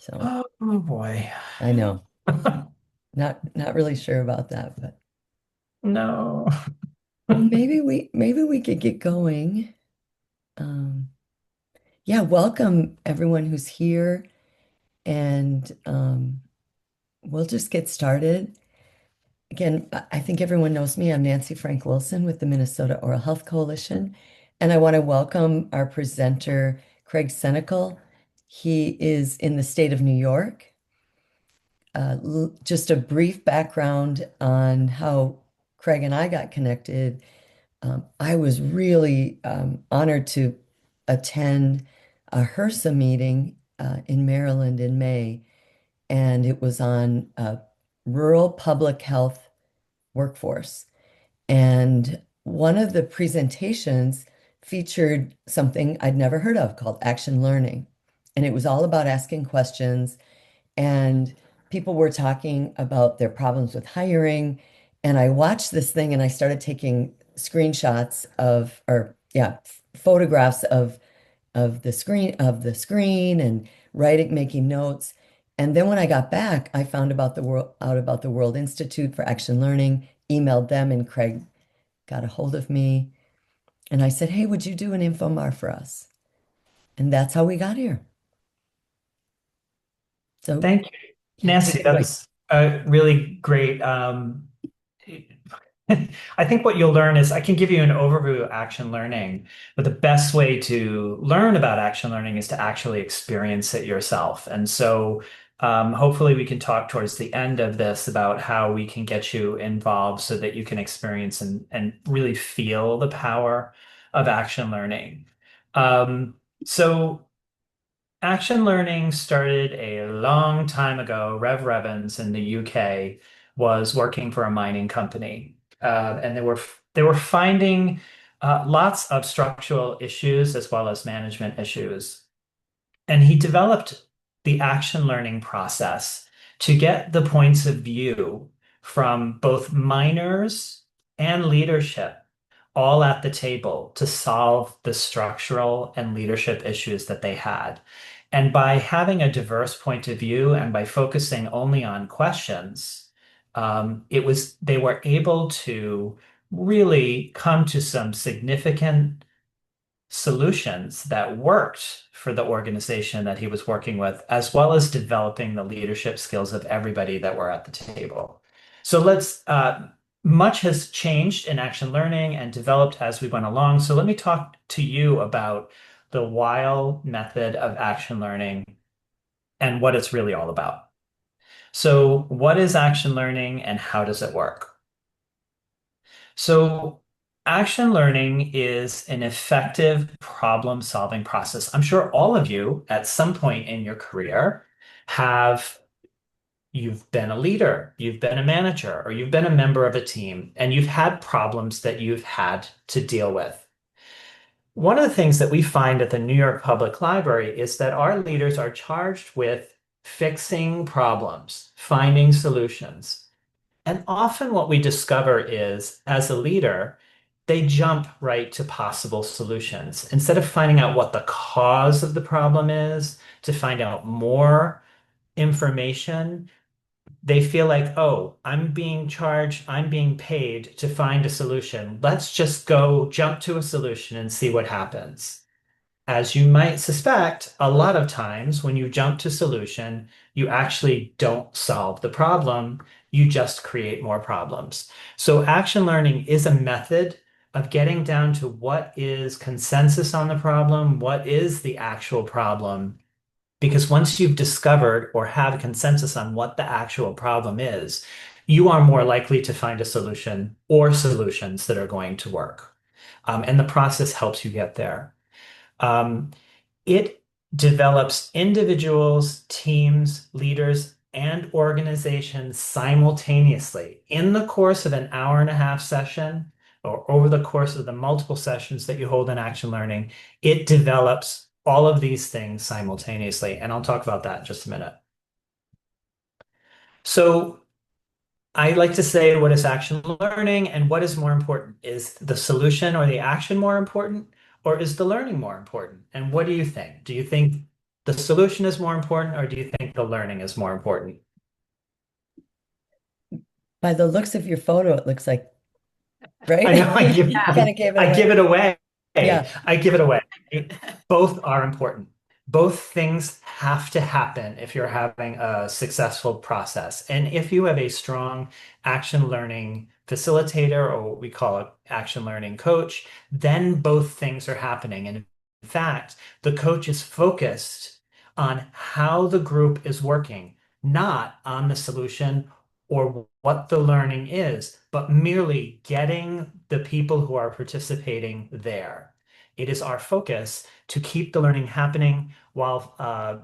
So Oh boy. I know, not really sure about that, but No. well, maybe we could get going. Um, yeah, welcome everyone who's here, and we'll just get started. Again, I think everyone knows me. I'm Nancy Frank Wilson with the Minnesota Oral Health Coalition, and I want to welcome our presenter, Craig Senecal. He is in the state of New York. Just a brief background on how Craig and I got connected. I was really honored to attend a HRSA meeting in Maryland in May, and it was on rural public health workforce. And one of the presentations featured something I'd never heard of called action learning. And it was all about asking questions, and people were talking about their problems with hiring. And I watched this thing and I started taking screenshots of, or yeah, photographs of the screen and writing, making notes. And then when I got back, I found about the world out about the World Institute for Action Learning, emailed them, and Craig got a hold of me. And I said, "Hey, would you do an Infomar for us?" And that's how we got here. So Thank you, yeah, take Nancy. it away. That's really great. I think what you'll learn is I can give you an overview of action learning, but the best way to learn about action learning is to actually experience it yourself. And so hopefully we can talk towards the end of this about how we can get you involved so that you can experience and really feel the power of action learning. So action learning started a long time ago. Rev Revens in the UK was working for a mining company, and they were finding lots of structural issues as well as management issues. And he developed the action learning process to get the points of view from both miners and leadership all at the table to solve the structural and leadership issues that they had. And by having a diverse point of view and by focusing only on questions, they were able to really come to some significant solutions that worked for the organization that he was working with, as well as developing the leadership skills of everybody that were at the table. So much has changed in action learning and developed as we went along. So let me talk to you about the WIAL method of action learning and what it's really all about. So what is action learning and how does it work? So, action learning is an effective problem-solving process. I'm sure all of you at some point in your career have you've been a leader, you've been a manager, or you've been a member of a team, and you've had problems that you've had to deal with. One of the things that we find at the New York Public Library is that our leaders are charged with fixing problems, finding solutions. And often what we discover is, as a leader, they jump right to possible solutions. Instead of finding out what the cause of the problem is, to find out more information, they feel like, oh, I'm being charged, I'm being paid to find a solution. Let's just go jump to a solution and see what happens. As you might suspect, a lot of times when you jump to solution, you actually don't solve the problem. You just create more problems. So action learning is a method of getting down to what is consensus on the problem, what is the actual problem. Because once you've discovered or have a consensus on what the actual problem is, you are more likely to find a solution or solutions that are going to work. And the process helps you get there. Um, it develops individuals, teams, leaders, and organizations simultaneously in the course of an hour and a half session or over the course of the multiple sessions that you hold in action learning. It develops all of these things simultaneously. And I'll talk about that in just a minute. So I like to say, what is action learning and what is more important? Is the solution or the action more important, or is the learning more important? And what do you think? Do you think The solution is more important, or do you think the learning is more important? By the looks of your photo, it looks like, I know right? You kind of gave it I give away. it away. Yeah. I give it away. Both are important. Both things have to happen if you're having a successful process. And if you have a strong action learning facilitator, or what we call an action learning coach, then both things are happening. And in fact, the coach is focused on how the group is working, not on the solution or what the learning is, but merely getting the people who are participating there. It is our focus to keep the learning happening while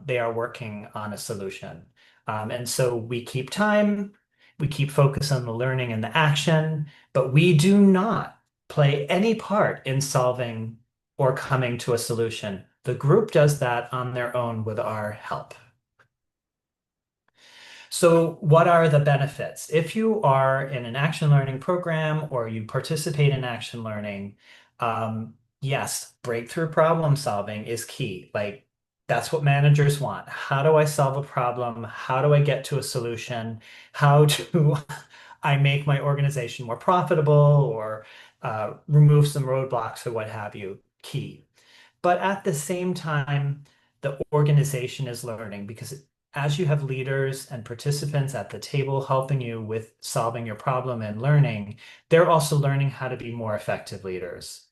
they are working on a solution. And so we keep time, we keep focus on the learning and the action, but we do not play any part in solving or coming to a solution. The group does that on their own with our help. So, what are the benefits? If you are in an action learning program or you participate in action learning, yes, breakthrough problem solving is key. Like, that's what managers want. How do I solve a problem? How do I get to a solution? How do I make my organization more profitable or remove some roadblocks or what have you? Key. But at the same time, the organization is learning because as you have leaders and participants at the table helping you with solving your problem and learning, they're also learning how to be more effective leaders.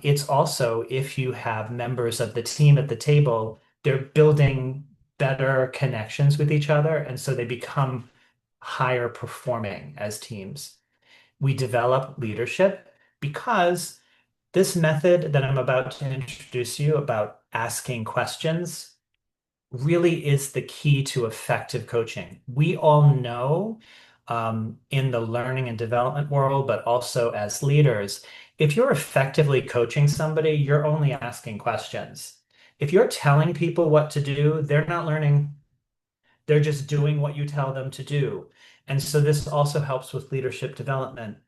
It's also, if you have members of the team at the table, they're building better connections with each other, and so they become higher performing as teams. We develop leadership because this method that I'm about to introduce you about asking questions really is the key to effective coaching. We all know in the learning and development world, but also as leaders, if you're effectively coaching somebody, you're only asking questions. If you're telling people what to do, they're not learning. They're just doing what you tell them to do. And so this also helps with leadership development.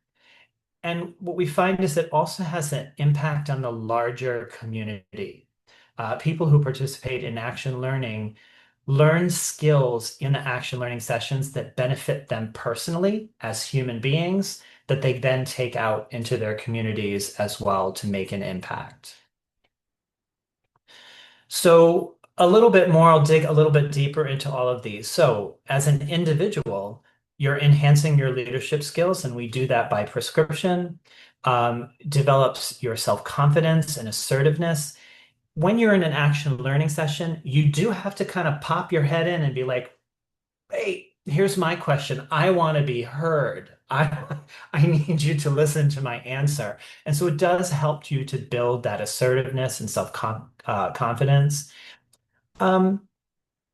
And what we find is it also has an impact on the larger community. People who participate in action learning learn skills in the action learning sessions that benefit them personally as human beings, that they then take out into their communities as well to make an impact. So, a little bit more, I'll dig a little bit deeper into all of these. So, as an individual, you're enhancing your leadership skills, and we do that by prescription, develops your self-confidence and assertiveness. When you're in an action learning session, you do have to kind of pop your head in and be like, hey, here's my question. I want to be heard. I need you to listen to my answer. And so it does help you to build that assertiveness and self-confidence. Um,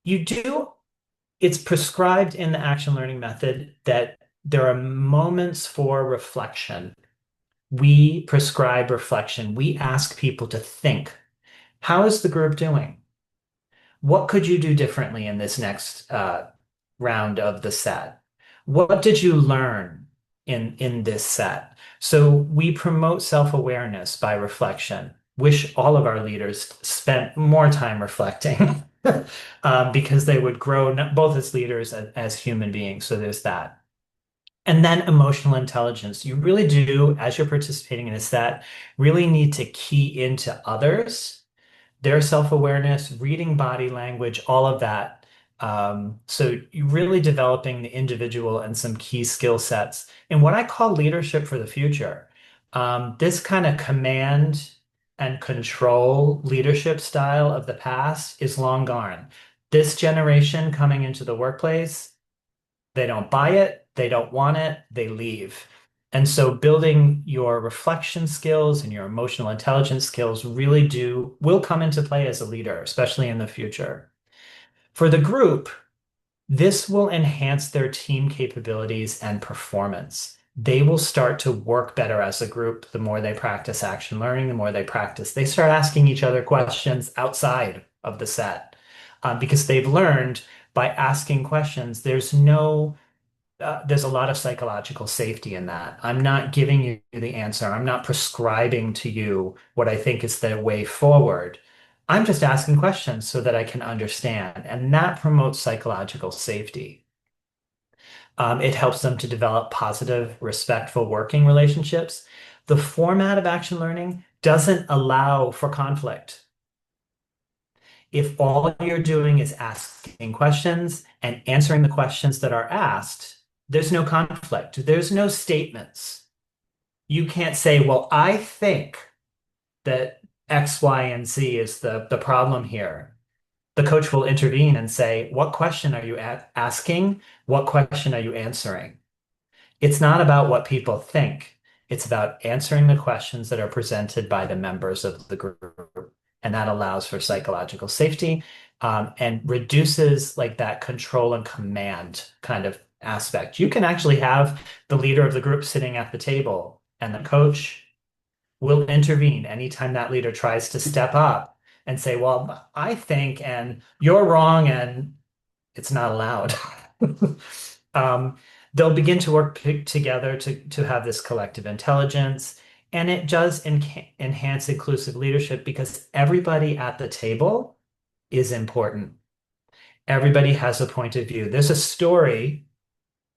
you do, it's prescribed in the action learning method that there are moments for reflection. We prescribe reflection. We ask people to think, how is the group doing? What could you do differently in this next round of the set? What did you learn in this set? So we promote self-awareness by reflection. Wish all of our leaders spent more time reflecting because they would grow both as leaders and as human beings. So there's that. And then emotional intelligence. You really do, as you're participating in a set, really need to key into others, their self-awareness, reading body language, all of that. So you're really developing the individual and some key skill sets. And what I call leadership for the future. This kind of command and control leadership style of the past is long gone. This generation coming into the workplace, they don't buy it, they don't want it, they leave. And so building your reflection skills and your emotional intelligence skills really will come into play as a leader, especially in the future. For the group, this will enhance their team capabilities and performance. They will start to work better as a group the more they practice action learning, the more they practice. They start asking each other questions outside of the set because they've learned by asking questions, there's a lot of psychological safety in that. I'm not giving you the answer. I'm not prescribing to you what I think is the way forward. I'm just asking questions so that I can understand. And that promotes psychological safety. It helps them to develop positive, respectful working relationships. The format of action learning doesn't allow for conflict. If all you're doing is asking questions and answering the questions that are asked, there's no conflict. There's no statements. You can't say, well, I think that X, Y, and Z is the problem here. The coach will intervene and say, what question are you asking? What question are you answering? It's not about what people think. It's about answering the questions that are presented by the members of the group. And that allows for psychological safety, and reduces like that control and command kind of aspect. You can actually have the leader of the group sitting at the table, and the coach will intervene anytime that leader tries to step up and say, well, I think, and you're wrong, and it's not allowed. Um, they'll begin to work together to have this collective intelligence. And it does enhance inclusive leadership because everybody at the table is important. Everybody has a point of view. There's a story,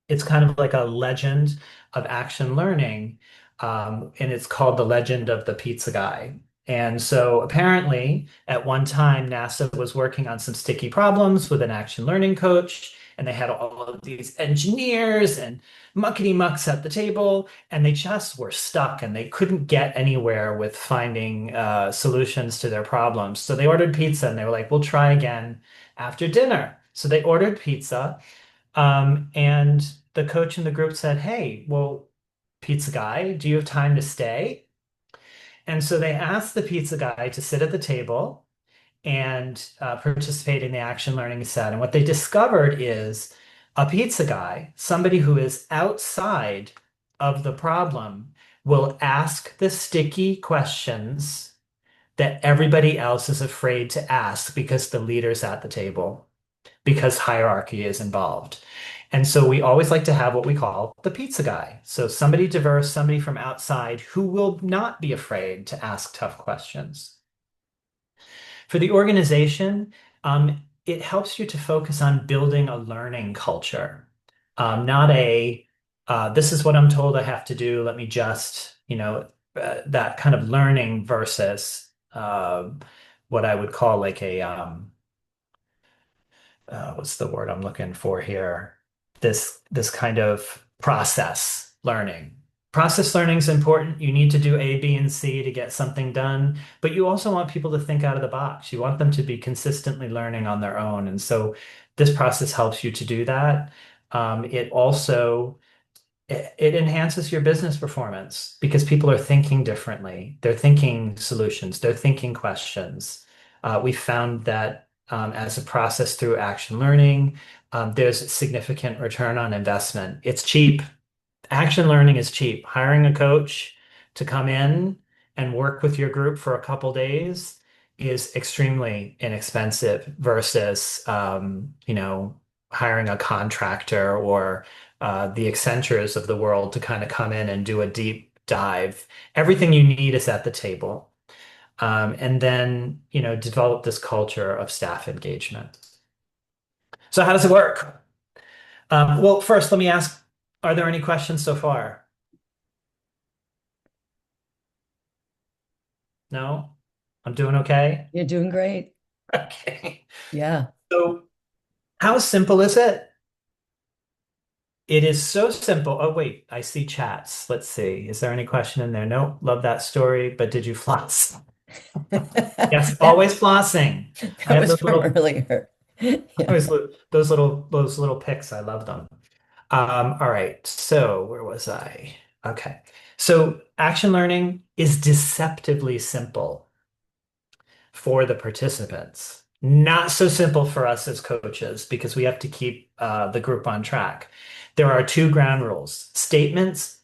it's kind of like a legend of action learning, and it's called The Legend of the Pizza Guy. And so apparently, at one time, NASA was working on some sticky problems with an action learning coach, and they had all of these engineers and muckety mucks at the table, and they just were stuck and they couldn't get anywhere with finding solutions to their problems. So they ordered pizza and they were like, we'll try again after dinner. So they ordered pizza. And the coach in the group said, hey, well, pizza guy, do you have time to stay? And so they asked the pizza guy to sit at the table and participate in the action learning set. And what they discovered is a pizza guy, somebody who is outside of the problem, will ask the sticky questions that everybody else is afraid to ask because the leader's at the table, because hierarchy is involved. And so we always like to have what we call the pizza guy. So somebody diverse, somebody from outside who will not be afraid to ask tough questions. For the organization, it helps you to focus on building a learning culture, not this is what I'm told I have to do. Let me just, that kind of learning versus what I would call like what's the word I'm looking for here? This kind of process learning. Process learning is important. You need to do A, B, and C to get something done, but you also want people to think out of the box. You want them to be consistently learning on their own. And so this process helps you to do that. It also it enhances your business performance because people are thinking differently. They're thinking solutions, they're thinking questions. We found that as a process through action learning, there's significant return on investment. It's cheap. Action learning is cheap. Hiring a coach to come in and work with your group for a couple days is extremely inexpensive versus, hiring a contractor or the Accentures of the world to kind of come in and do a deep dive. Everything you need is at the table. And then, develop this culture of staff engagement. So how does it work? Well, first, let me ask, are there any questions so far? No? I'm doing okay? You're doing great. Okay. Yeah. So, how simple is it? It is so simple. Oh, wait, I see chats. Let's see. Is there any question in there? No, love that story, but did you floss? Yes, That always flossing. I that have was those from little, earlier. Yeah. those little pics. I love them. All right. So, where was I? Okay. So, action learning is deceptively simple for the participants. Not so simple for us as coaches because we have to keep the group on track. There are two ground rules. Statements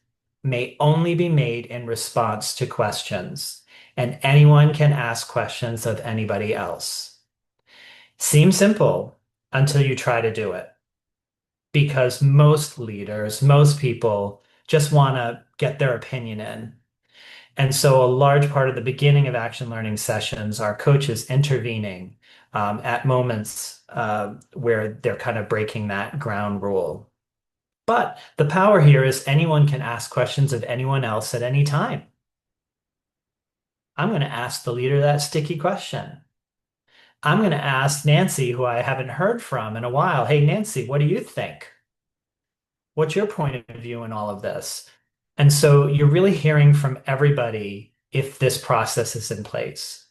may only be made in response to questions, and anyone can ask questions of anybody else. Seems simple until you try to do it because most leaders, most people just want to get their opinion in. And so a large part of the beginning of action learning sessions are coaches intervening at moments where they're kind of breaking that ground rule. But the power here is anyone can ask questions of anyone else at any time. I'm going to ask the leader that sticky question. I'm going to ask Nancy, who I haven't heard from in a while. Hey, Nancy, what do you think? What's your point of view in all of this? And so you're really hearing from everybody if this process is in place.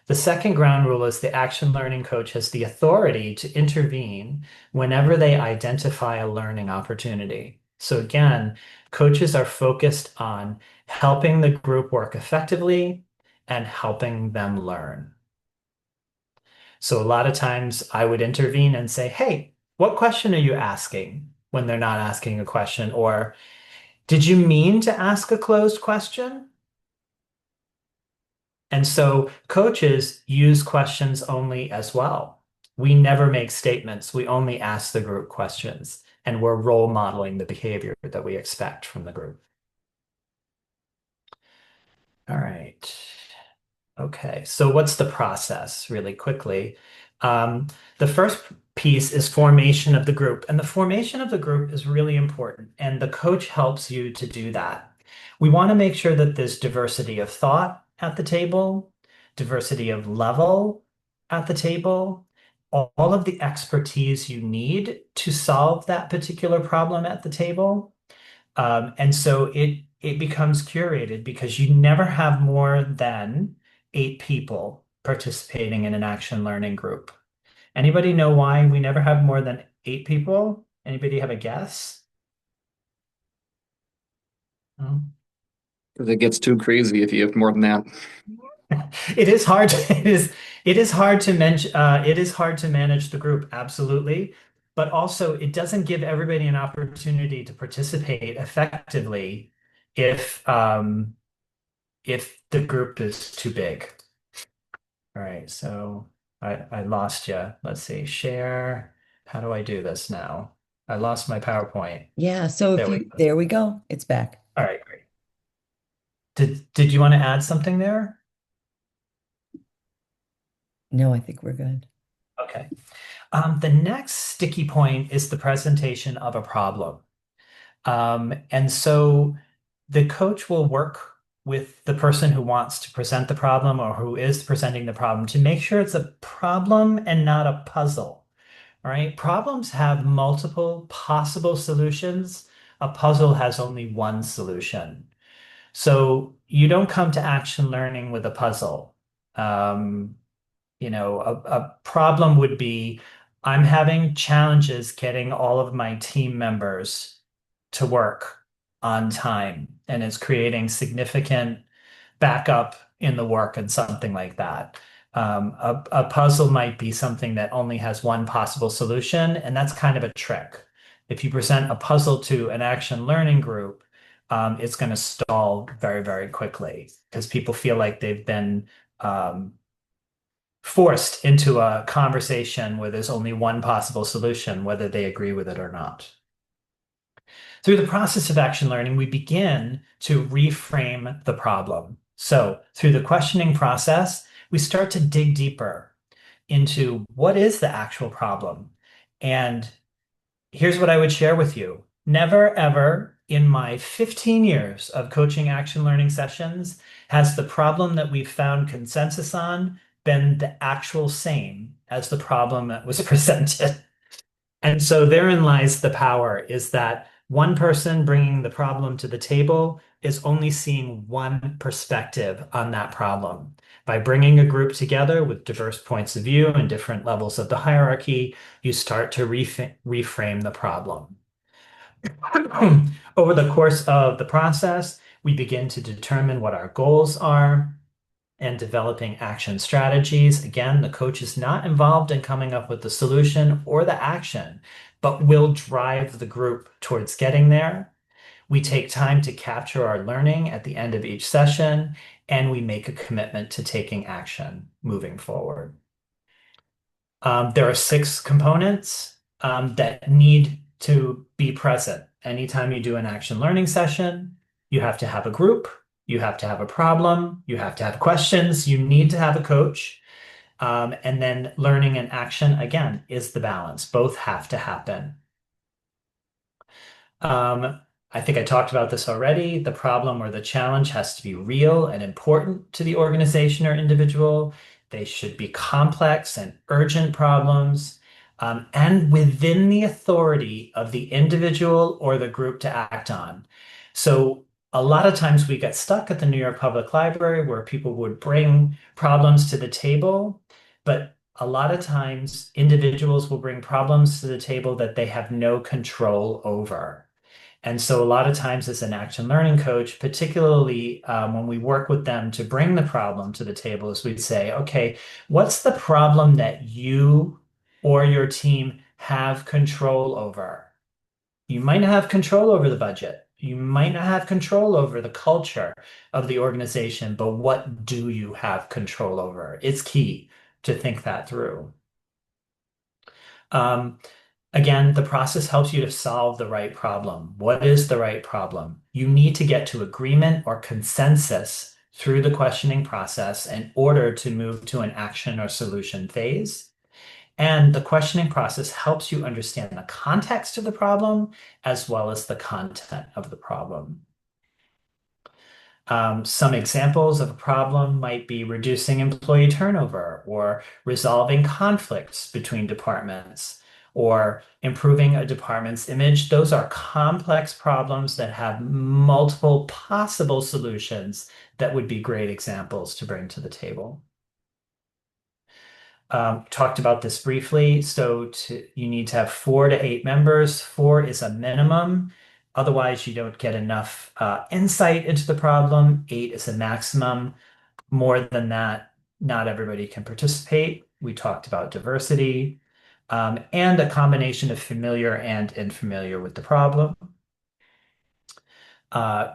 The second ground rule is the action learning coach has the authority to intervene whenever they identify a learning opportunity. So again, coaches are focused on helping the group work effectively and helping them learn. So a lot of times I would intervene and say, hey, what question are you asking when they're not asking a question? Or did you mean to ask a closed question? And so coaches use questions only as well. We never make statements. We only ask the group questions, and we're role modeling the behavior that we expect from the group. All right. Okay, so what's the process really quickly? Um, the first piece is formation of the group, and the formation of the group is really important, and the coach helps you to do that. We want to make sure that there's diversity of thought at the table, diversity of level at the table, all of the expertise you need to solve that particular problem at the table. And so it becomes curated because you never have more than 8 people participating in an action learning group. Anybody know why we never have more than 8 people? Anybody have a guess? No? Because it gets too crazy if you have more than that. It is hard to, it is hard to manage it is hard to manage the group, absolutely. But also it doesn't give everybody an opportunity to participate effectively if if the group is too big. All right, so I lost you. Let's see, share. How do I do this now? I lost my PowerPoint. Yeah, so if There we you, go. there we go. It's back. All right, great. Did you want to add something there? No, I think we're good. Okay. The next sticky point is the presentation of a problem. And so the coach will work with the person who wants to present the problem or who is presenting the problem to make sure it's a problem and not a puzzle. All right. Problems have multiple possible solutions. A puzzle has only one solution. So you don't come to action learning with a puzzle. Um, a problem would be I'm having challenges getting all of my team members to work on time, and it's creating significant backup in the work and something like that. A puzzle might be something that only has one possible solution, and that's kind of a trick. If you present a puzzle to an action learning group, it's going to stall very, very quickly because people feel like they've been forced into a conversation where there's only one possible solution, whether they agree with it or not. Through the process of action learning, we begin to reframe the problem. So, through the questioning process, we start to dig deeper into what is the actual problem. And here's what I would share with you. Never, ever in my 15 years of coaching action learning sessions has the problem that we've found consensus on been the actual same as the problem that was presented. And so therein lies the power is that one person bringing the problem to the table is only seeing one perspective on that problem. By bringing a group together with diverse points of view and different levels of the hierarchy, you start to reframe the problem. Over the course of the process, we begin to determine what our goals are and developing action strategies. Again, the coach is not involved in coming up with the solution or the action, but will drive the group towards getting there. We take time to capture our learning at the end of each session, and we make a commitment to taking action moving forward. There are 6 components that need to be present. Anytime you do an action learning session, you have to have a group, You have to have a problem. You have to have questions. You need to have a coach. And then learning and action, again, is the balance. Both have to happen. Um, I think I talked about this already. The problem or the challenge has to be real and important to the organization or individual. They should be complex and urgent problems, and within the authority of the individual or the group to act on. So a lot of times we get stuck at the New York Public Library where people would bring problems to the table, but a lot of times individuals will bring problems to the table that they have no control over. And so a lot of times as an action learning coach, particularly when we work with them to bring the problem to the table, is we'd say, okay, what's the problem that you or your team have control over? You might not have control over the budget. You might not have control over the culture of the organization, but what do you have control over? It's key to think that through. Um, Again, the process helps you to solve the right problem. What is the right problem? You need to get to agreement or consensus through the questioning process in order to move to an action or solution phase. And the questioning process helps you understand the context of the problem as well as the content of the problem. Some examples of a problem might be reducing employee turnover or resolving conflicts between departments or improving a department's image. Those are complex problems that have multiple possible solutions that would be great examples to bring to the table. Talked about this briefly. You need to have 4 to 8 members. 4 is a minimum. Otherwise, you don't get enough insight into the problem. 8 is a maximum. More than that, not everybody can participate. We talked about diversity and a combination of familiar and unfamiliar with the problem. Uh,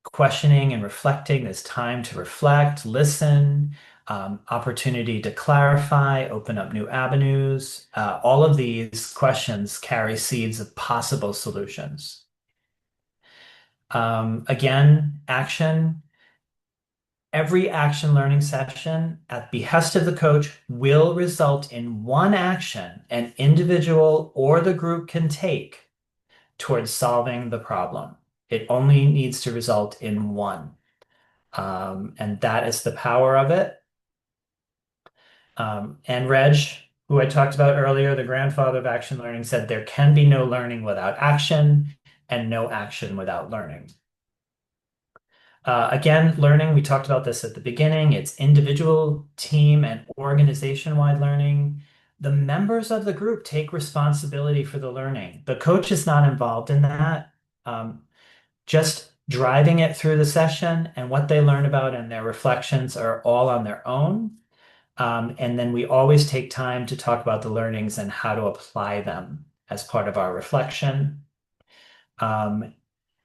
Questioning and reflecting is time to reflect, listen, opportunity to clarify, open up new avenues. All of these questions carry seeds of possible solutions. Again, action. Every action learning session at behest of the coach will result in one action an individual or the group can take towards solving the problem. It only needs to result in one. And that is the power of it. And Reg, who I talked about earlier, the grandfather of action learning, said there can be no learning without action and no action without learning. Again, learning, we talked about this at the beginning. It's individual, team, and organization-wide learning. The members of the group take responsibility for the learning. The coach is not involved in that. Just driving it through the session and what they learn about and their reflections are all on their own. And then we always take time to talk about the learnings and how to apply them as part of our reflection.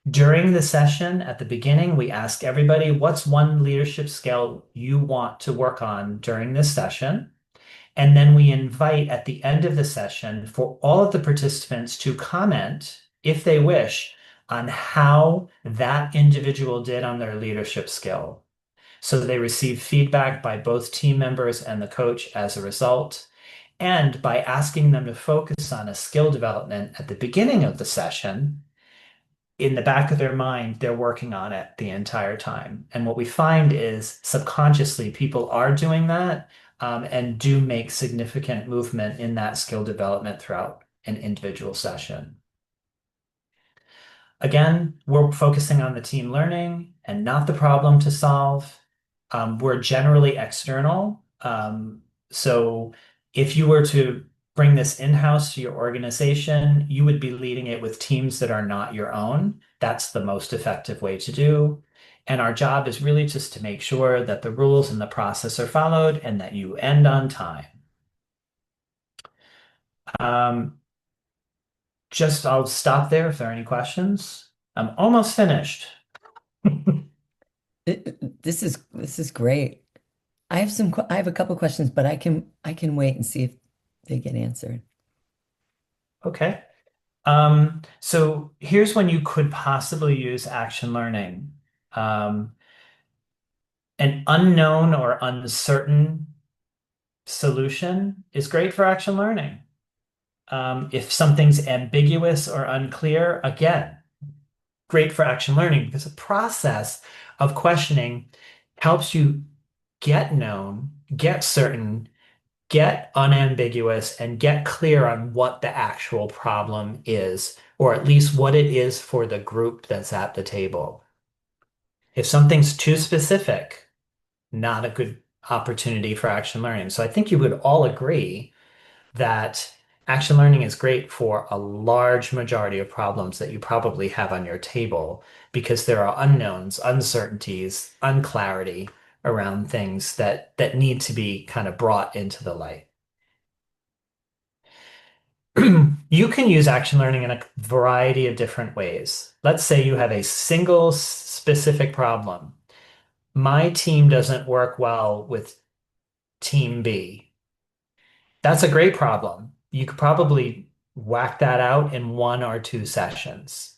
During the session at the beginning, we ask everybody, what's one leadership skill you want to work on during this session? And then we invite at the end of the session for all of the participants to comment, if they wish, on how that individual did on their leadership skill. So they receive feedback by both team members and the coach as a result. And by asking them to focus on a skill development at the beginning of the session, in the back of their mind, they're working on it the entire time. And what we find is subconsciously people are doing that and do make significant movement in that skill development throughout an individual session. Again, we're focusing on the team learning and not the problem to solve. We're generally external. So if you were to bring this in-house to your organization, you would be leading it with teams that are not your own. That's the most effective way to do. And our job is really just to make sure that the rules and the process are followed and that you end on time. Um, I'll stop there if there are any questions. I'm almost finished. This is great. I have a couple questions, but I can wait and see if they get answered. Okay. So here's when you could possibly use action learning. An unknown or uncertain solution is great for action learning. If something's ambiguous or unclear, again, great for action learning because the process of questioning helps you get known, get certain, get unambiguous, and get clear on what the actual problem is, or at least what it is for the group that's at the table. If something's too specific, not a good opportunity for action learning. So I think you would all agree that action learning is great for a large majority of problems that you probably have on your table because there are unknowns, uncertainties, unclarity around things that need to be kind of brought into the light. You can use action learning in a variety of different ways. Let's say you have a single specific problem. My team doesn't work well with team B. That's a great problem. You could probably whack that out in 1 or 2 sessions,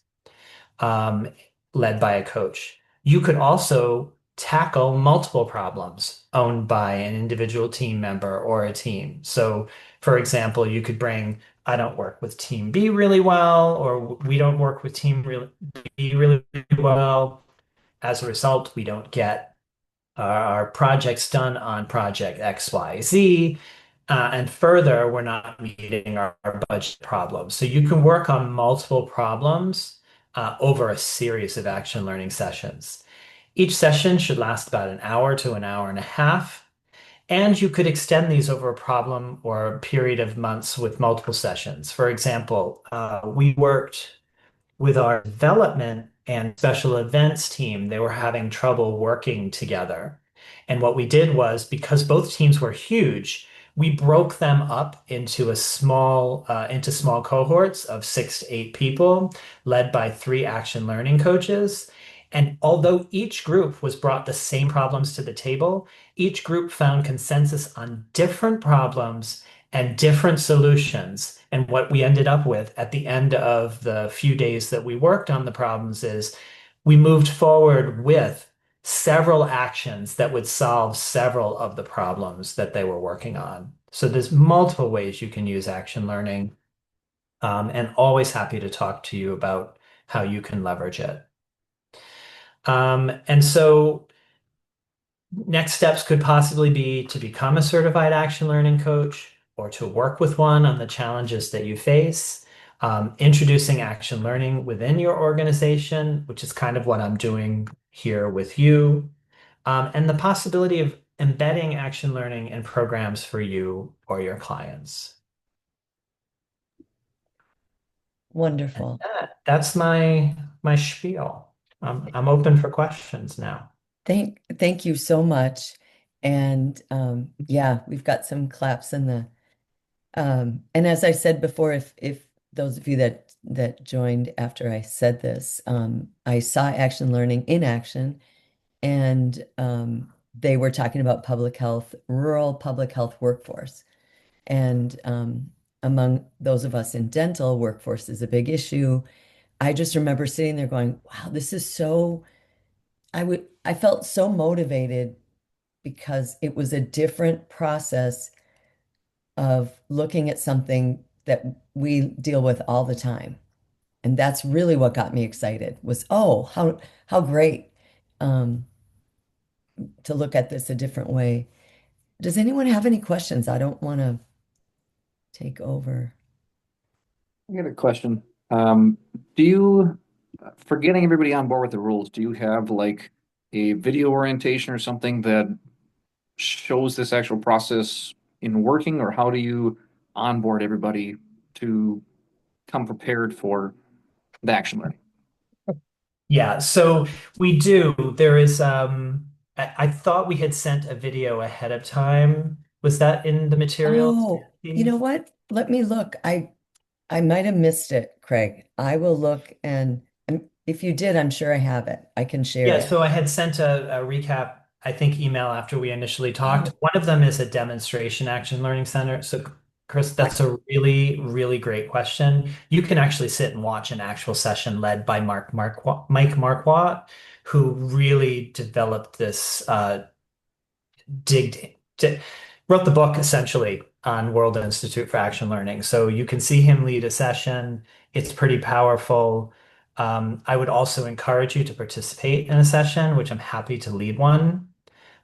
um, led by a coach. You could also tackle multiple problems owned by an individual team member or a team. So, for example, you could bring, I don't work with team B really well, or we don't work with B really well. As a result, we don't get our projects done on project XYZ. And further, we're not meeting our budget problems. So you can work on multiple problems over a series of action learning sessions. Each session should last about an hour to an hour and a half. And you could extend these over a problem or a period of months with multiple sessions. For example, we worked with our development and special events team, they were having trouble working together. And what we did was, because both teams were huge, we broke them up into small cohorts of 6 to 8 people, led by 3 action learning coaches. And although each group was brought the same problems to the table, each group found consensus on different problems and different solutions. And what we ended up with at the end of the few days that we worked on the problems is we moved forward with several actions that would solve several of the problems that they were working on. So there's multiple ways you can use action learning, and always happy to talk to you about how you can leverage it. And so next steps could possibly be to become a certified action learning coach or to work with one on the challenges that you face. Introducing action learning within your organization, which is kind of what I'm doing here with you, and the possibility of embedding action learning in programs for you or your clients. And Wonderful. that's my spiel. I'm open for questions now. Thank you so much. And yeah, we've got some claps in the and as I said before, if those of you that joined after I said this, I saw action learning in action, and they were talking about public health, rural public health workforce. And among those of us in dental, workforce is a big issue. I just remember sitting there going, wow, this is so, I felt so motivated because it was a different process of looking at something that we deal with all the time. And that's really what got me excited was, oh, how great um, to look at this a different way. Does anyone have any questions? I don't want to take over. I got a question. Um, do you, for getting everybody on board with the rules, do you have like a video orientation or something that shows this actual process in working, or how do you onboard everybody to come prepared for the action learning? Yeah, so we do. There is I thought we had sent a video ahead of time. Was that in the materials? Oh, you know Steve? what? Let me look. I might have missed it, Craig. I will look and if you did, I'm sure I have it. I can share Yeah, it. so I had sent a recap, I think, email after we initially talked. Oh, One of them is a demonstration action learning center. So Chris, I, that's a really, really great question. You can actually sit and watch an actual session led by Mike Marquardt, who really developed this, digged, di- wrote the book essentially on World Institute for Action Learning. So you can see him lead a session. It's pretty powerful. I would also encourage you to participate in a session, which I'm happy to lead one,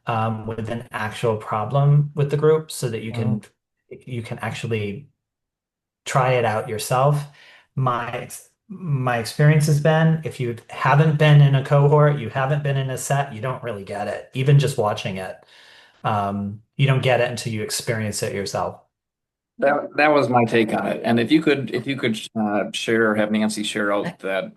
with an actual problem with the group so that wow. you can actually try it out yourself. My experience has been if you haven't been in a cohort, you haven't been in a set, you don't really get it. Even just watching it, you don't get it until you experience it yourself. That was my take on it. And if you could share, have Nancy share I, out that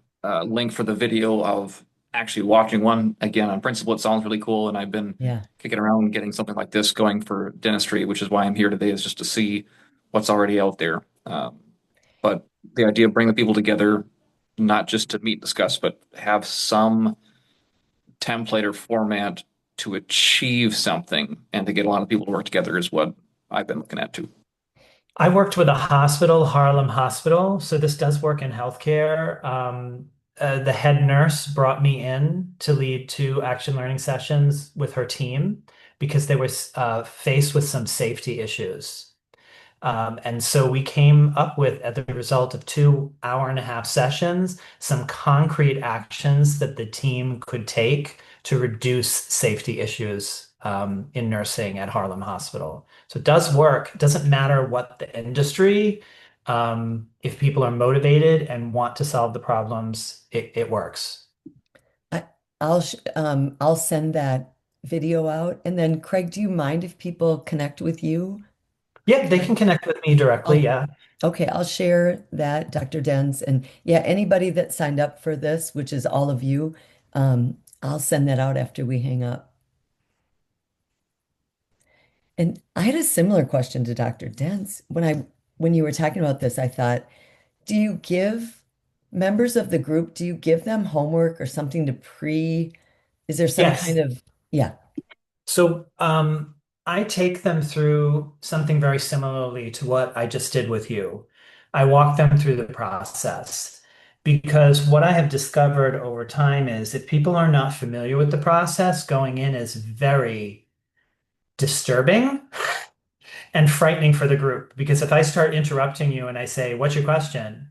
link for the video of actually watching one again on principle, it sounds really cool. And I've been yeah. kicking around getting something like this going for dentistry, which is why I'm here today, is just to see what's already out there. But the idea of bringing the people together, not just to meet and discuss, but have some template or format to achieve something and to get a lot of people to work together is what I've been looking at too. I worked with a hospital, Harlem Hospital, so this does work in healthcare. The head nurse brought me in to lead two action learning sessions with her team because they were faced with some safety issues. And so we came up with, as a result of 2 hour-and-a-half sessions, some concrete actions that the team could take to reduce safety issues in nursing at Harlem Hospital. So it does work. It doesn't matter what the industry. If people are motivated and want to solve the problems, it works. I, I'll send that video out. And then Craig, do you mind if people connect with you? Yeah, they can connect with me directly. I'll, Yeah. okay, I'll share that, Dr. Dens. And yeah, anybody that signed up for this, which is all of you, I'll send that out after we hang up. And I had a similar question to Dr. Dents. When you were talking about this, I thought, do you give members of the group, do you give them homework or something to is there some kind Yes. of, yeah, So I take them through something very similarly to what I just did with you. I walk them through the process because what I have discovered over time is if people are not familiar with the process, going in is very disturbing and frightening for the group. Because if I start interrupting you and I say, "What's your question?"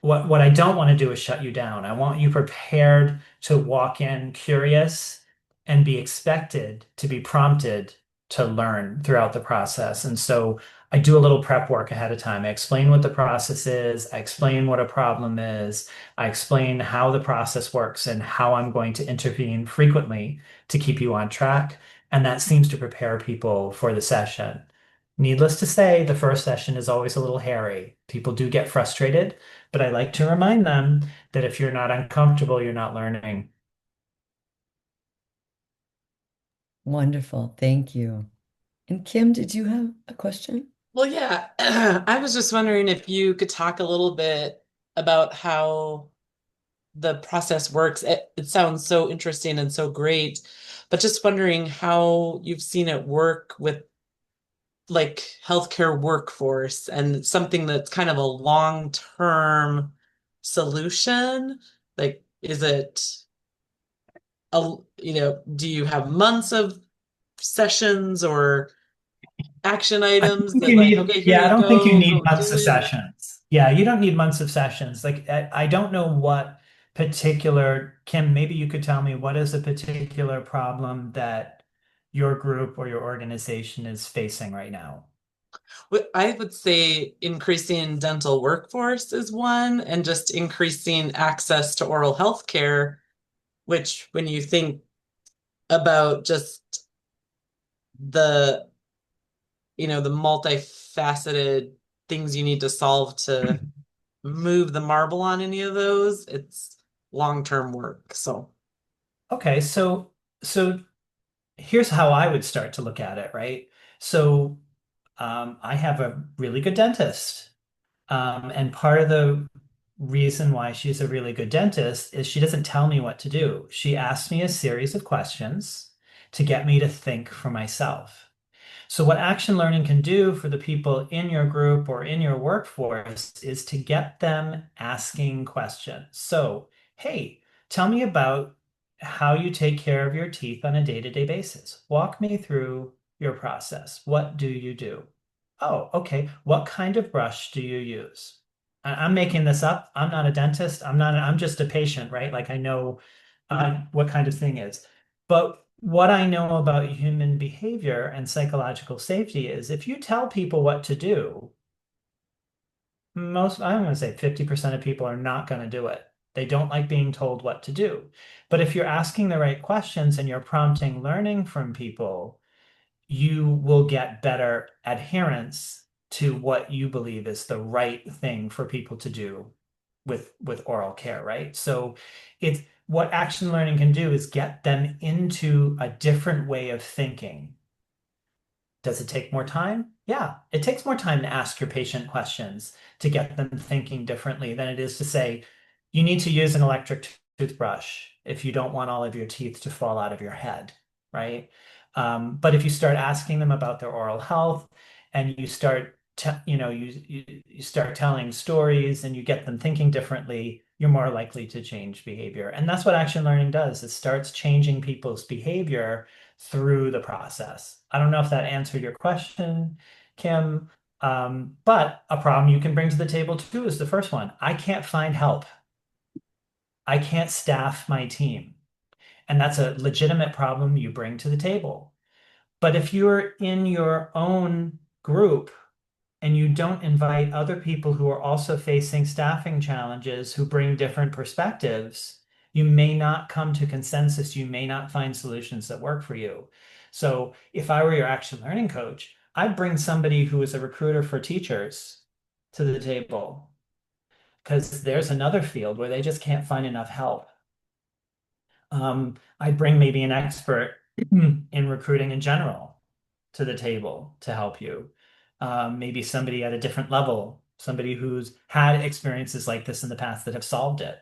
What I don't want to do is shut you down. I want you prepared to walk in curious and be expected to be prompted to learn throughout the process. And so I do a little prep work ahead of time. I explain what the process is. I explain what a problem is. I explain how the process works and how I'm going to intervene frequently to keep you on track. And that seems to prepare people for the session. Needless to say, the first session is always a little hairy. People do get frustrated, but I like to remind them that if you're not uncomfortable, you're not learning. wonderful. Thank you. And Kim, did you have a question? Well, yeah, I was just wondering if you could talk a little bit about how the process works. It sounds so interesting and so great, but just wondering how you've seen it work with like healthcare workforce and something that's kind of a long-term solution. Like, is it do you have months of sessions or action I don't items think that you like, need, okay, here yeah, I you don't think you go, need go months do of it? sessions. Yeah, you don't need months of sessions. Like, I don't know what particular, Kim, maybe you could tell me what is a particular problem that your group or your organization is facing right now? I would say increasing dental workforce is one, and just increasing access to oral health care, which when you think about just the, the multifaceted things you need to solve to move the marble on any of those, it's long-term work. So, Okay, so here's how I would start to look at it, right? So I have a really good dentist. And part of the reason why she's a really good dentist is she doesn't tell me what to do. She asks me a series of questions to get me to think for myself. So what action learning can do for the people in your group or in your workforce is to get them asking questions. So, hey, tell me about how you take care of your teeth on a day-to-day basis. Walk me through your process. What do you do? Oh, okay. What kind of brush do you use? I'm making this up. I'm not a dentist. I'm just a patient, right? Like I know what kind of thing is. But what I know about human behavior and psychological safety is if you tell people what to do, I'm going to say 50% of people are not going to do it. They don't like being told what to do. But if you're asking the right questions and you're prompting learning from people, you will get better adherence to what you believe is the right thing for people to do with oral care, right? So it's what action learning can do is get them into a different way of thinking. Does it take more time? Yeah, it takes more time to ask your patient questions to get them thinking differently than it is to say, you need to use an electric toothbrush if you don't want all of your teeth to fall out of your head, right? But if you start asking them about their oral health and you start you start telling stories and you get them thinking differently, you're more likely to change behavior. And that's what action learning does. It starts changing people's behavior through the process. I don't know if that answered your question, Kim, but a problem you can bring to the table too is the first one. I can't find help. I can't staff my team. And that's a legitimate problem you bring to the table. But if you're in your own group and you don't invite other people who are also facing staffing challenges who bring different perspectives, you may not come to consensus. You may not find solutions that work for you. So if I were your action learning coach, I'd bring somebody who is a recruiter for teachers to the table because there's another field where they just can't find enough help. I'd bring maybe an expert in recruiting in general to the table to help you. Maybe somebody at a different level, somebody who's had experiences like this in the past that have solved it.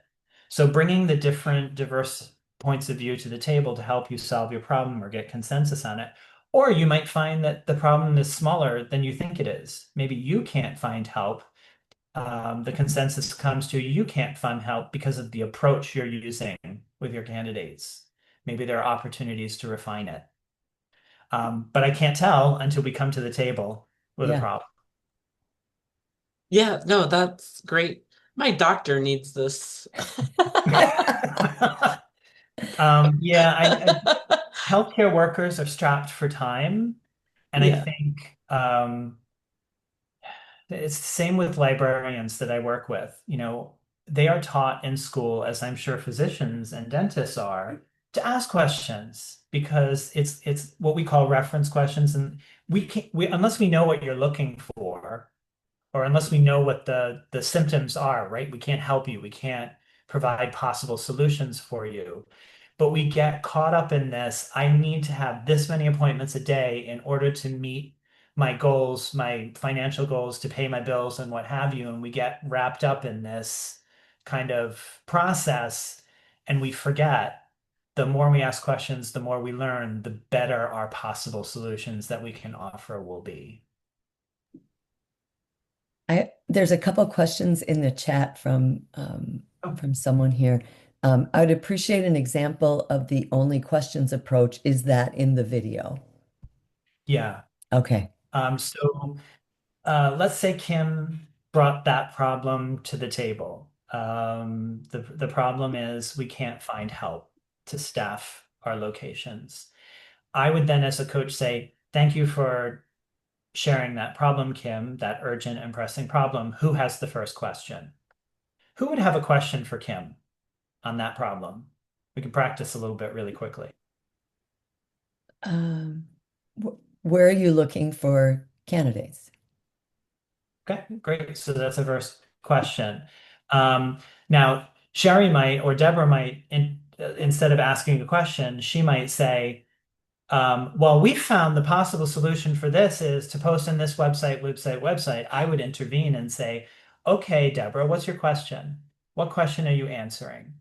So bringing the different diverse points of view to the table to help you solve your problem or get consensus on it. Or you might find that the problem is smaller than you think it is. Maybe you can't find help. The consensus comes to you can't find help because of the approach you're using with your candidates. Maybe there are opportunities to refine it. But I can't tell until we come to the table with a Yeah. problem. Yeah, no, that's great. My doctor needs this. Yeah, healthcare workers are strapped for time, and I Yeah. think it's the same with librarians that I work with. You know, they are taught in school, as I'm sure physicians and dentists are, to ask questions because it's what we call reference questions, and we can't we unless we know what you're looking for or unless we know what the symptoms are, right? We can't help you. We can't provide possible solutions for you. But we get caught up in this. I need to have this many appointments a day in order to meet my goals, my financial goals, to pay my bills and what have you. And we get wrapped up in this kind of process and we forget the more we ask questions, the more we learn, the better our possible solutions that we can offer will be. There's a couple questions in the chat from someone here. I would appreciate an example of the only questions approach. Is that in the video? Yeah. Okay. So let's say Kim brought that problem to the table. The problem is we can't find help to staff our locations. I would then, as a coach, say, thank you for sharing that problem, Kim, that urgent and pressing problem. Who has the first question? Who would have a question for Kim on that problem? We can practice a little bit really quickly. Um, where are you looking for candidates? Okay, great. So that's a first question. Now, Sherry might, or Deborah might, instead of asking a question, she might say, well, we found the possible solution for this is to post in this website. I would intervene and say, okay, Deborah, what's your question? What question are you answering?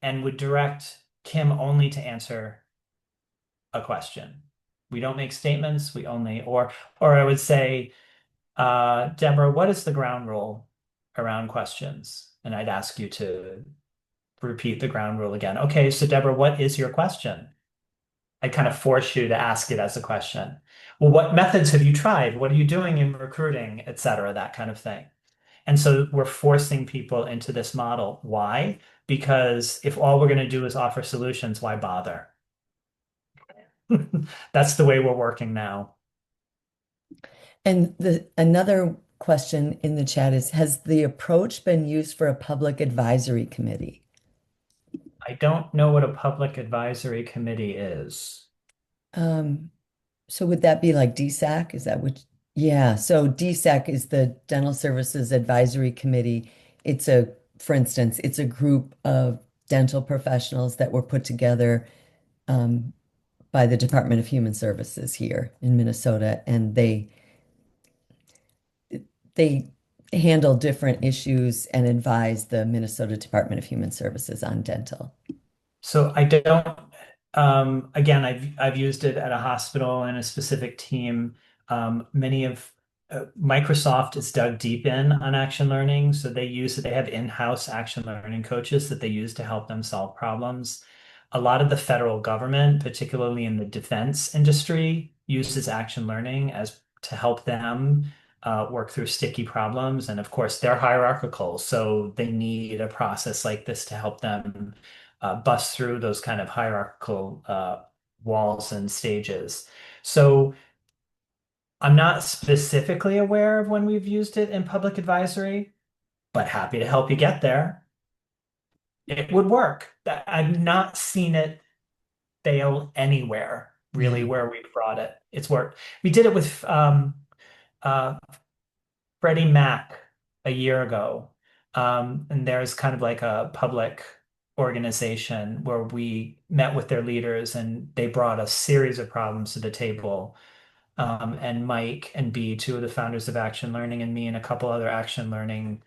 And would direct Kim only to answer a question. We don't make statements. We only, or I would say, Deborah, what is the ground rule around questions? And I'd ask you to repeat the ground rule again. Okay, so Deborah, what is your question? I kind of force you to ask it as a question. Well, what methods have you tried? What are you doing in recruiting, et cetera, that kind of thing. And so we're forcing people into this model. Why? Because if all we're going to do is offer solutions, why bother? That's the way we're working now. And another question in the chat is, has the approach been used for a public advisory committee? I don't know what a public advisory committee is. Um, so would that be like DSAC? Is that what? Yeah. So DSAC is the Dental Services Advisory Committee. It's for instance, it's a group of dental professionals that were put together um, by the Department of Human Services here in Minnesota, and they handle different issues and advise the Minnesota Department of Human Services on dental. So I don't, again, I've used it at a hospital and a specific team. Many of Microsoft is dug deep in on action learning, so they use it. They have in-house action learning coaches that they use to help them solve problems. A lot of the federal government, particularly in the defense industry, uses action learning as to help them work through sticky problems. And of course, they're hierarchical, so they need a process like this to help them bust through those kind of hierarchical walls and stages. So I'm not specifically aware of when we've used it in public advisory, but happy to help you get there. It would work. I've not seen it fail anywhere, really, Yeah. where we've brought it. It's worked. We did it with uh, Freddie Mac a year ago. And there's kind of like a public organization where we met with their leaders and they brought a series of problems to the table. And Mike and B, two of the founders of Action Learning, and me and a couple other Action Learning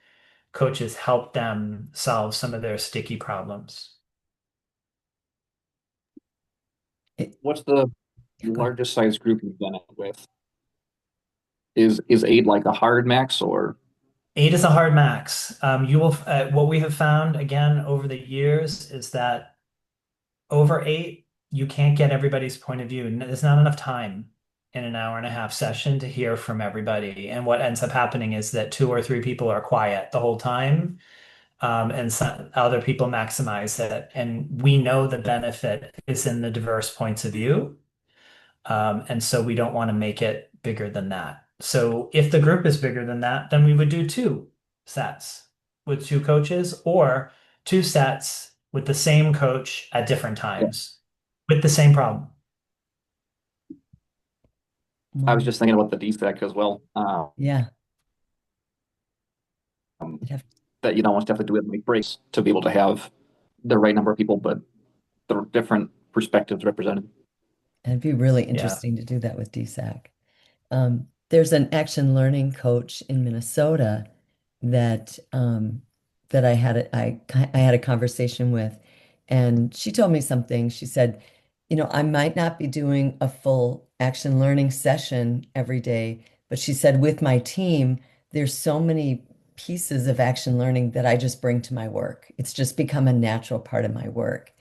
coaches helped them solve some of their sticky problems. It, What's the go ahead. largest size group you've done it with? Is eight like a hard max or? 8 is a hard max. You will, what we have found again over the years is that over 8, you can't get everybody's point of view. There's not enough time in an hour and a half session to hear from everybody. And what ends up happening is that 2 or 3 people are quiet the whole time, and some other people maximize it. And we know the benefit is in the diverse points of view. And so we don't want to make it bigger than that. So if the group is bigger than that, then we would do 2 sets with 2 coaches or 2 sets with the same coach at different Yeah. times with the same problem. I was Wow. just thinking about the DSAC as well. Yeah. I'd have, That you almost have to do it like breaks to be able to have the right number of people, but the different perspectives represented. it'd be really Yeah. interesting to do that with DSAC. There's an action learning coach in Minnesota that that I had a conversation with, and she told me something. She said, you know, I might not be doing a full action learning session every day, but she said with my team, there's so many pieces of action learning that I just bring to my work. It's just become a natural part of my work.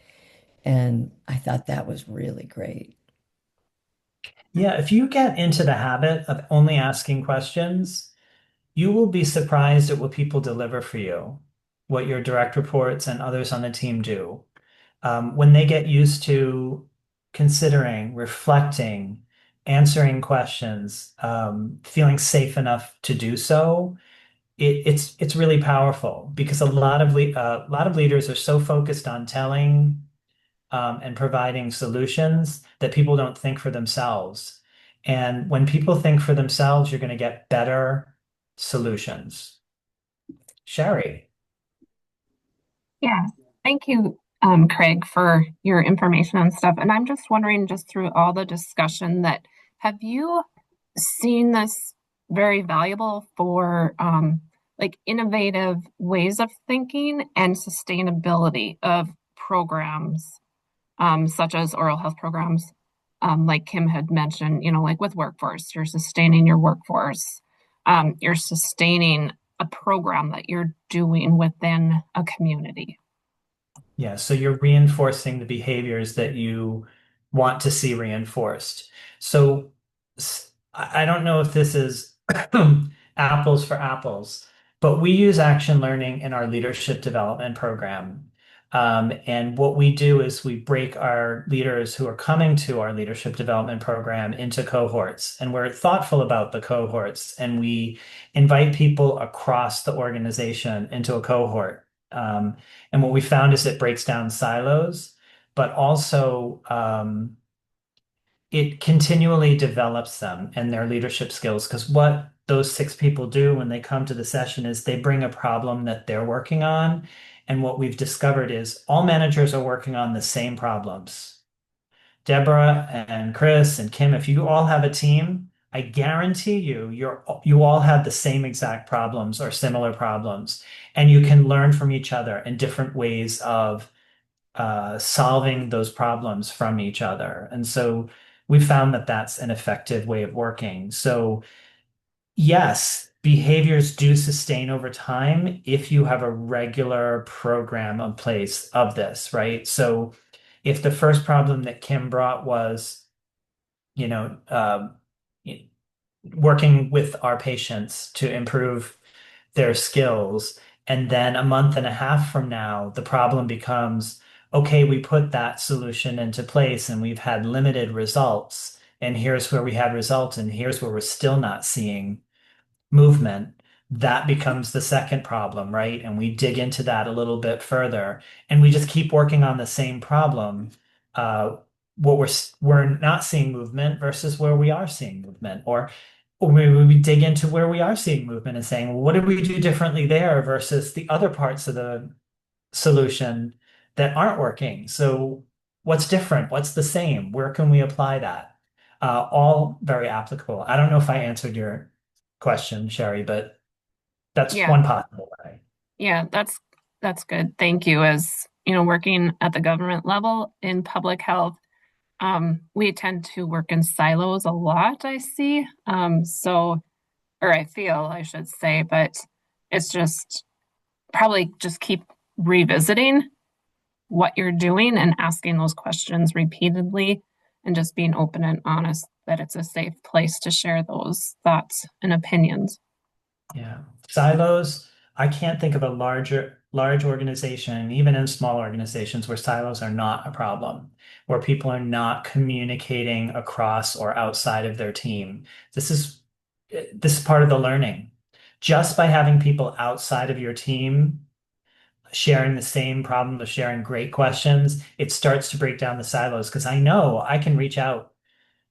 And I thought that was really great. Yeah. If you get into the habit of only asking questions, you will be surprised at what people deliver for you, what your direct reports and others on the team do. When they get used to considering, reflecting, answering questions, feeling safe enough to do so, it's really powerful because a lot of leaders are so focused on telling and providing solutions that people don't think for themselves. And when people think for themselves, you're going to get better solutions. Sherry. Yeah, thank you, Craig, for your information and stuff. And I'm just wondering, just through all the discussion, that have you seen this very valuable for like innovative ways of thinking and sustainability of programs, such as oral health programs? like Kim had mentioned, like with workforce, you're sustaining your workforce, you're sustaining a program that you're doing within a community. Yeah, so you're reinforcing the behaviors that you want to see reinforced. So I don't know if this is apples for apples, but we use action learning in our leadership development program. And what we do is we break our leaders who are coming to our leadership development program into cohorts, and we're thoughtful about the cohorts, and we invite people across the organization into a cohort. And what we found is it breaks down silos, but also it continually develops them and their leadership skills. Because what those 6 people do when they come to the session is they bring a problem that they're working on. And what we've discovered is all managers are working on the same problems. Deborah and Chris and Kim, if you all have a team, I guarantee you all have the same exact problems or similar problems, and you can learn from each other in different ways of solving those problems from each other. And so we found that that's an effective way of working. So yes, behaviors do sustain over time if you have a regular program in place of this, right? So if the first problem that Kim brought was, you know, working with our patients to improve their skills, and then a month and a half from now, the problem becomes, okay, we put that solution into place and we've had limited results, and here's where we had results, and here's where we're still not seeing movement. That becomes the second problem, right? And we dig into that a little bit further, and we just keep working on the same problem. Uh, what we're not seeing movement versus where we are seeing movement, or maybe we dig into where we are seeing movement and saying, well, what did we do differently there versus the other parts of the solution that aren't working? So what's different? What's the same? Where can we apply that? All very applicable. I don't know if I answered your question, Sherry, but that's Yeah, one possible way. yeah, that's good. Thank you. As working at the government level in public health, we tend to work in silos a lot, I see. Or I feel, I should say, but it's just probably just keep revisiting what you're doing and asking those questions repeatedly and just being open and honest that it's a safe place to share those thoughts and opinions. Yeah. Silos, I can't think of a large organization, even in small organizations, where silos are not a problem, where people are not communicating across or outside of their team. This is part of the learning. Just by having people outside of your team sharing the same problem or sharing great questions, it starts to break down the silos, because I know I can reach out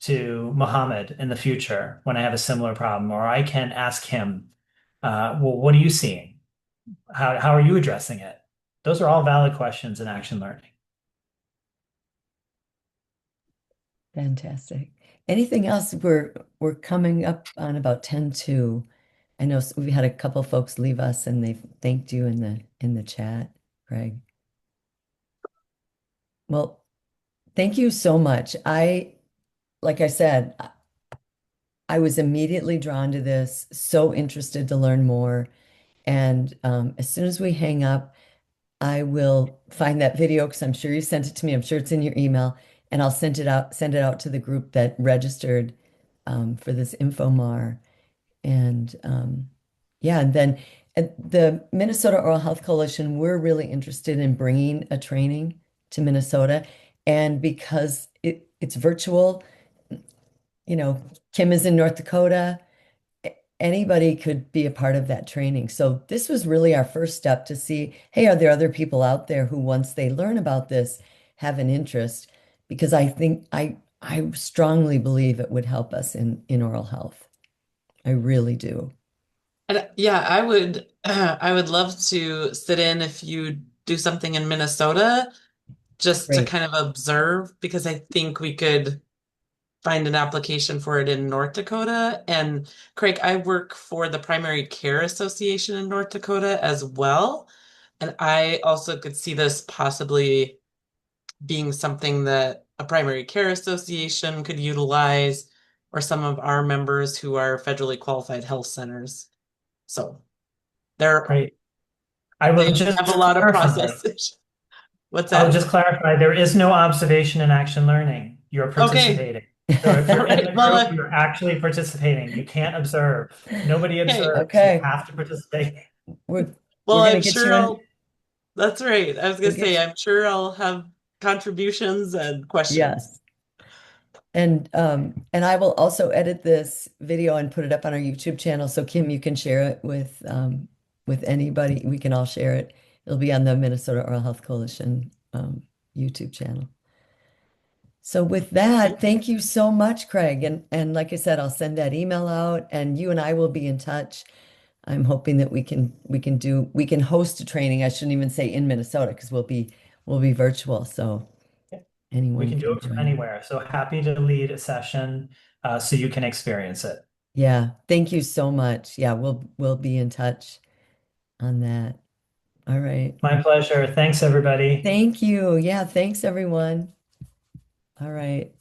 to Mohammed in the future when I have a similar problem, or I can ask him, well, what are you seeing? How are you addressing it? Those are all valid questions in action learning. Fantastic. Anything else? We're coming up on about 10 to. I know we had a couple folks leave us and they thanked you in the chat, Greg. Well, thank you so much. Like I said, I was immediately drawn to this, so interested to learn more. And as soon as we hang up, I will find that video because I'm sure you sent it to me. I'm sure it's in your email, and I'll send it out to the group that registered for this INFOMAR. And yeah, and then at the Minnesota Oral Health Coalition, we're really interested in bringing a training to Minnesota. And because it's virtual, Kim is in North Dakota, anybody could be a part of that training. So this was really our first step to see, hey, are there other people out there who, once they learn about this, have an interest? Because I think I strongly believe it would help us in oral health. I really do. And yeah, I would love to sit in if you do something in Minnesota just to Great. kind of observe because I think we could find an application for it in North Dakota. And Craig, I work for the Primary Care Association in North Dakota as well. And I also could see this possibly being something that a primary care association could utilize, or some of our members who are federally qualified health centers. So Great. I will they just have a lot of clarify. processes. What's I'll that? just clarify, there is no observation in action learning. You're Okay. participating. So if All you're in right. the Well, group, you're actually participating. You can't observe. Nobody okay. observes. You Okay, have to participate. we're Well, we're gonna I'm get sure you in. that's right. I was We'll gonna get say, you, I'm sure I'll have contributions and questions. yes. And I will also edit this video and put it up on our YouTube channel. So Kim, you can share it with anybody. We can all share it. It'll be on the Minnesota Oral Health Coalition YouTube channel. So with that, thank you so much, Craig. And like I said, I'll send that email out and you and I will be in touch. I'm hoping that we can host a training. I shouldn't even say in Minnesota because we'll be virtual. So We anyone can do can it from join. anywhere. So happy to lead a session so you can experience it. Yeah, thank you so much. Yeah, we'll be in touch on that. All right. My pleasure. Thanks, everybody. Thank you. Yeah, thanks everyone. All right.